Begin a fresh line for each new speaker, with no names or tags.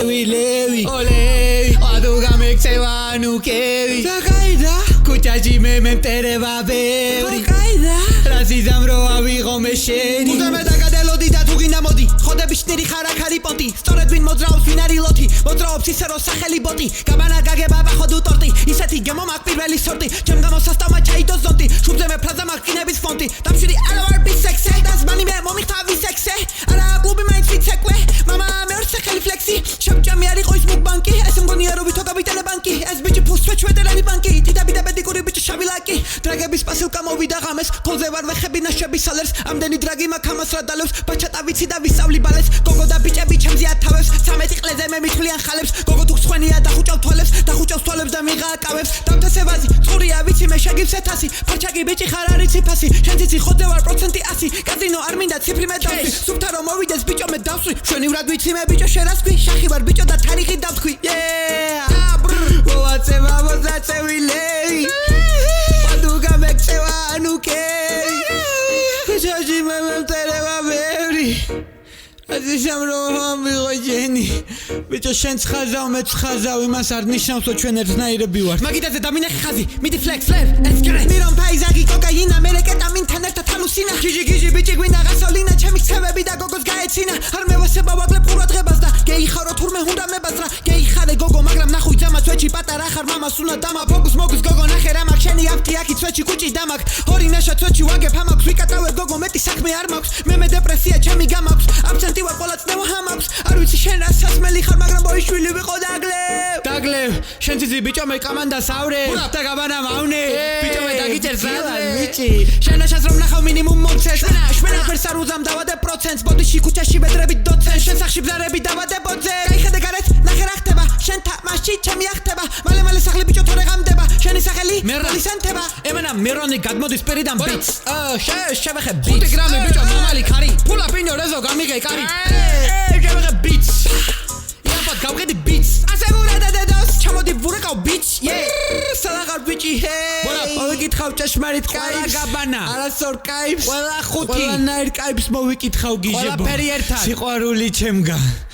წევილევი ოლეი ადუ გამექცევა ნუ კევი
საკაიდა
კუჩაჯი მე მემტერება ბევრი
საკაიდა
რაზიზამ რო ავიღო მე შენი
უდამე დაგადელოდი და თუ გინდა მოდი ხოდები შნირი ხარაქარი პოტი სწორედ ვინ მოძრაობს ვინ არის ლოთი მოძრაობს ისე რომ სახელი ბოტი გაბანა გაგება ბახოდუ ტორტი ისეთი გემო მაგ პირველი სორტი ჩემ გამოსასტავმა ჩაიდო ზონტი შუბზე მე ფრაზა მაგ ყინების ფონტი დამშვიდი I don't wanna be sexy დასმანი მე მომიხთავი სექსე არა კლუბი მაინც ვიცეკვე მამა მე ორ სახელი ფლექსი შებჭამი არის ყოის მუგბანკი ეს მგონია რომ ვითო გავიტელე ბანკი ეს ბიჭი ფულს ჩვეჩვედელანი ბანკი თითები და ბედიკური ბიჭი შავი ლაკი დრაგების პასილკა მოვიდა ღამეს ხოლზე ვარ ვეხები ნაშები სალერს ამდენი დრაგი მაქვს ამას რა დალევს ბაჩატა ვიცი და ვისწავლი ბალეს გოგო და ბიჭები ჩემზე ათავებს 13 ყლეზე მე მithვლიან ხალებს გოგო თუ ხვენია და ხუჭავ თვალებს და მიღა აკავებს დამთასებაზი წყურია ვიცი მე შეგივს 1000 ფარჩაკი ბიჭი ხარ არის ციფასი შენ ციცი ხოდე ვარ პროცენტი 100 კაზინო არ მინდა ციფრი მე დავსვი სუფთა რომ მოვიდეს ბიჭო მე დავსვი შენი ვრად ვიცი მე ბიჭო შერასქვი შახი ვარ ბიჭო და თარიღი დავთქვი მოვაწევა მოწაწევილეი ადუ გამექცევა ნუ კევი კუჩაჯი მე მემტერება ბევრი აზისამ რომ ამიღო ჯენი ბიჭო შენ ცხაზავ მე ცხაზავ იმას არ ნიშნავს რომ ჩვენ ერთნაირები ვართ მაგიდაზე დამინახე ხაზი მიდი ფლექს ლევ ესკრე მირონ ფაიზაგი კოკაინა მე კეტამინთან ერთად ჰალუსინა გიჟი ბიჭი გვინდა გასოლინა ჩემი ხსევები და გოგოს გაეცინა არ მევასება ვაკლებ ყურადღებას და გეიხარო თურმე უნდა მებაზრა გეიხარე გოგო მაგრამ ნახვი ძამა წვეჩი პატარა ხარ მამას უნდა დამა ფოკუს მოგის გოგო ნახე რა მაქვს შენი აფთი აქი წვეჩი კუჭი დამაკ ორი ნაშა წვეჩი ვაგებ ამაქვს ვიკატავებ გოგო მეტი საქმე არ მაქვს მე დეპრესია ჩემი გამაქვს აბსენტი ვარ ყველა წნევა ჰამაქვს არ ვიცი შენ რა სასმელი ხარ მაგრამ ბოიშვილი ვიყო დაგლევ შენ ძიძი ბიჭო მე კამანდა სავრე და გაბანა მავნე ბიჭო მე დაგიჭერ ზადლე ბიჭი შენ ნაშას რომ ნახავ მინიმუმ მომცეს შვენა ფერს არ უზამ დავადე პროცენტს ბოდიში ქუჩაში ბედრებით დოცენ შენ სახში ბზარები დავადე ბოძე გაიხედე გარეთ ნახე რა ხდება შენ თამაში ჩემი ახტება მალე სახლი ბიჭო თორე ღამდება შენი სახელი მერალისანთება ემანა მერონი გადმოდის პირიდან ბიჭ შევეხე 5 გრამი ბიჭო მამალი ქარი ფულა პინო რეზო გამიგე კარი შევეხე ბიჭ იაფად გავყიდი ბიჭ ასე მურადა დედოს ჩამოდი ვურეკავ ბიჭ სალაღარ ბიჭი ბოლა მოვიკითხავ ჭეშმარიტ ყველა გაბანა არასორ კაიფს ყველა ხუთი ყველანაირ კაიფს მოვიკითხავ გიჟებო ყველა ფერი ერთად სიყვარული ჩემგან